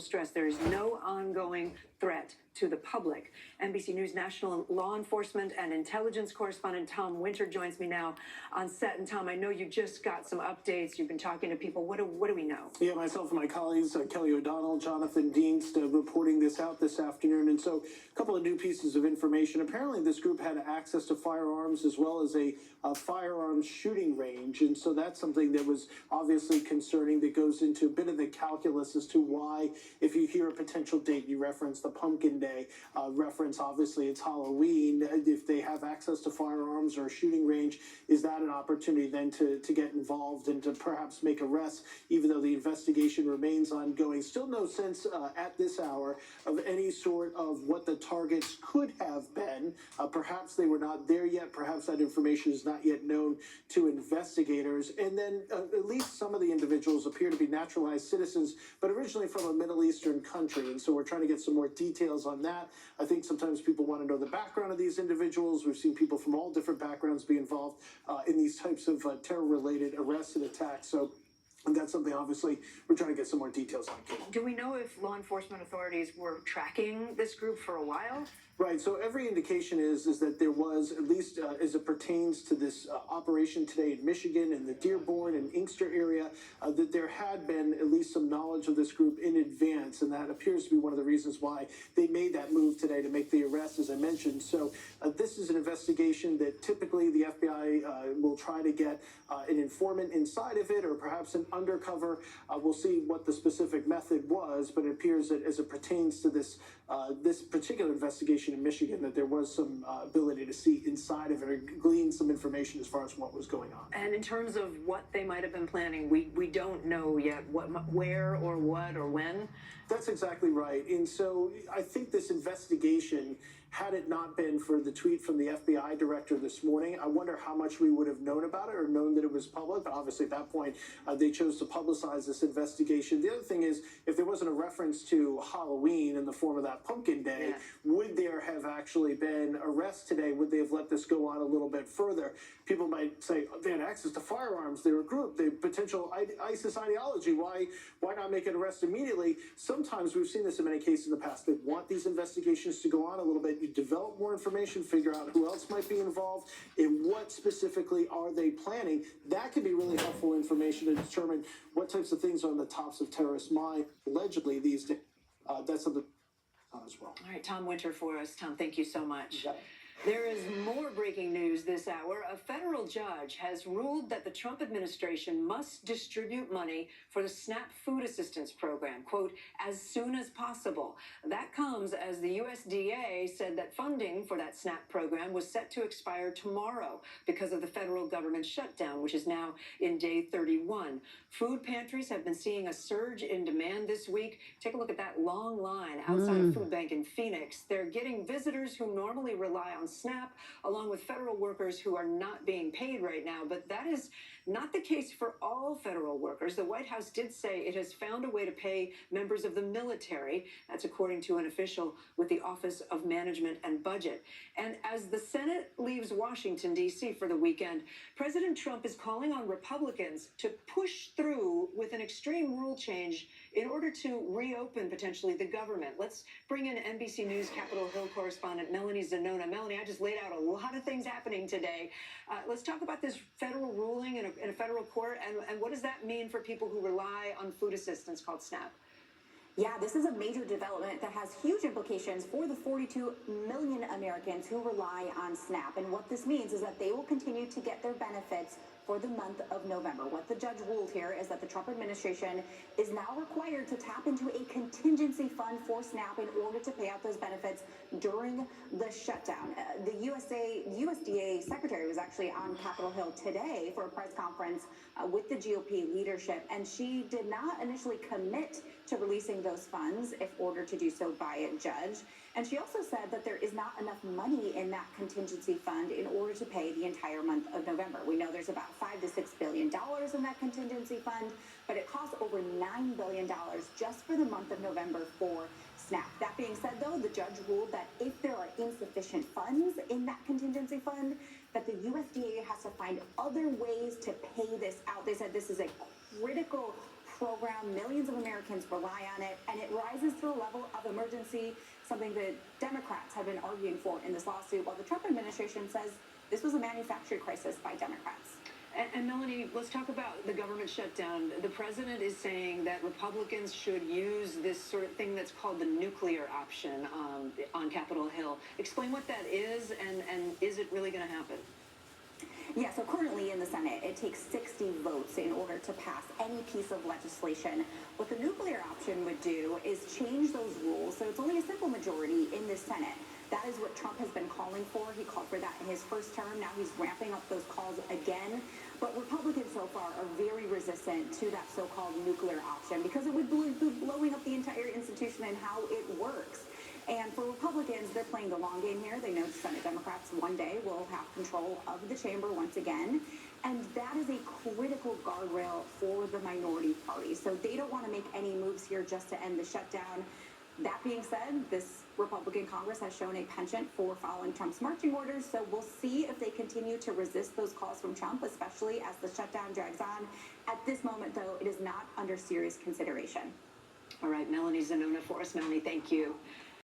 stress there is no ongoing threat to the public. NBC News national law enforcement and intelligence correspondent Tom Winter joins me now on set. And Tom, I know you just got some updates. You've been talking to people. What do we know? Yeah, myself and my colleagues, Kelly O'Donnell, Jonathan Dienst, reporting this out this afternoon. And so a couple of new pieces of information. Apparently this group had access to firearms as well as a firearms shooting range. And so that's something that was obviously concerning, that goes into a bit of the calculus as to why, if you hear a potential date, you reference the Pumpkin Day reference, obviously it's Halloween. If they have access to firearms or a shooting range, is that an opportunity then to get involved and to perhaps make arrests, even though the investigation remains ongoing? Still no sense at this hour of any sort of what the targets could have been. Perhaps they were not there yet. Perhaps that information is not yet known to investigators. And then at least some of the individuals appear to be naturalized citizens, but originally from a Middle Eastern country. And so we're trying to get some more details on that. I think sometimes people want to know the background of these individuals. We've seen people from all different backgrounds be involved in these types of terror-related arrests and attacks. So that's something, obviously, we're trying to get some more details on. Do we know if law enforcement authorities were tracking this group for a while? Right, so every indication is that there was, at least as it pertains to this operation today in Michigan and the Dearborn and Inkster area, that there had been at least some knowledge of this group in advance, and that appears to be one of the reasons why they made that move today to make the arrest, as I mentioned. So this is an investigation that typically the FBI will try to get an informant inside of it, or perhaps an undercover. We'll see what the specific method was, but it appears that as it pertains to this this particular investigation in Michigan, that there was some ability to see inside of it or glean some information as far as what was going on. And in terms of what they might have been planning, we don't know yet where or what or when. That's exactly right. And so I think this investigation, had it not been for the tweet from the FBI director this morning, I wonder how much we would have known about it or known that it was public. But obviously at that point, they chose to publicize this investigation. The other thing is, if there wasn't a reference to Halloween in the form of that Pumpkin Day, would there have actually been arrests today? Would they have let this go on a little bit further? People might say, oh, they had access to firearms, they're a group, they potential ISIS ideology, why not make an arrest immediately? Sometimes we've seen this in many cases in the past. They want these investigations to go on a little bit. You develop more information, figure out who else might be involved, and what specifically are they planning. That can be really helpful information to determine what types of things are on the tops of terrorists' mind, allegedly, these days. That's something as well. All right, Tom Winter for us. Tom, thank you so much. Yeah. There is more breaking news this hour. A federal judge has ruled that the Trump administration must distribute money for the SNAP food assistance program, quote, as soon as possible. That comes as the USDA said that funding for that SNAP program was set to expire tomorrow because of the federal government shutdown, which is now in day 31. Food pantries have been seeing a surge in demand this week. Take a look at that long line outside a food bank in Phoenix. They're getting visitors who normally rely on SNAP, along with federal workers who are not being paid right now. But that is not the case for all federal workers. The White House did say it has found a way to pay members of the military. That's according to an official with the Office of Management and Budget. And as the Senate leaves Washington, D.C. for the weekend, President Trump is calling on Republicans to push through with an extreme rule change in order to reopen potentially the government. Let's bring in NBC News Capitol Hill correspondent Melanie Zanona. Melanie, I just laid out a lot of things happening today. Let's talk about this federal ruling in a federal court, and what does that mean for people who rely on food assistance called SNAP? Yeah, this is a major development that has huge implications for the 42 million Americans who rely on SNAP. And what this means is that they will continue to get their benefits for the month of November. What the judge ruled here is that the Trump administration is now required to tap into a contingency fund for SNAP in order to pay out those benefits during the shutdown. The USDA secretary was actually on Capitol Hill today for a press conference with the GOP leadership, and she did not initially commit to releasing those funds if ordered to do so by a judge. And she also said that there is not enough money in that contingency fund in order to pay the entire month of November. We know there's about $5 to $6 billion in that contingency fund, but it costs over $9 billion just for the month of November for SNAP. That being said, though, the judge ruled that if there are insufficient funds in that contingency fund, that the USDA has to find other ways to pay this out. They said this is a critical program. Millions of Americans rely on it, and it rises to the level of emergency, something that Democrats have been arguing for in this lawsuit, while the Trump administration says this was a manufactured crisis by Democrats. And Melanie, let's talk about the government shutdown. The president is saying that Republicans should use this sort of thing that's called the nuclear option on Capitol Hill. Explain what that is, and is it really going to happen? Yeah, so currently in the Senate, it takes 60 votes in order to pass any piece of legislation. What the nuclear option would do is change those rules, so it's only a simple majority in the Senate. That is what Trump has been calling for. He called for that in his first term. Now he's ramping up those calls again. But Republicans so far are very resistant to that so-called nuclear option because it would be blowing up the entire institution and how it works. And for Republicans, they're playing the long game here. They know Senate Democrats one day will have control of the chamber once again. And that is a critical guardrail for the minority party. So they don't want to make any moves here just to end the shutdown. That being said, this Republican Congress has shown a penchant for following Trump's marching orders, so we'll see if they continue to resist those calls from Trump, especially as the shutdown drags on. At this moment, though, it is not under serious consideration. All right, Melanie Zanona for us. Melanie, thank you.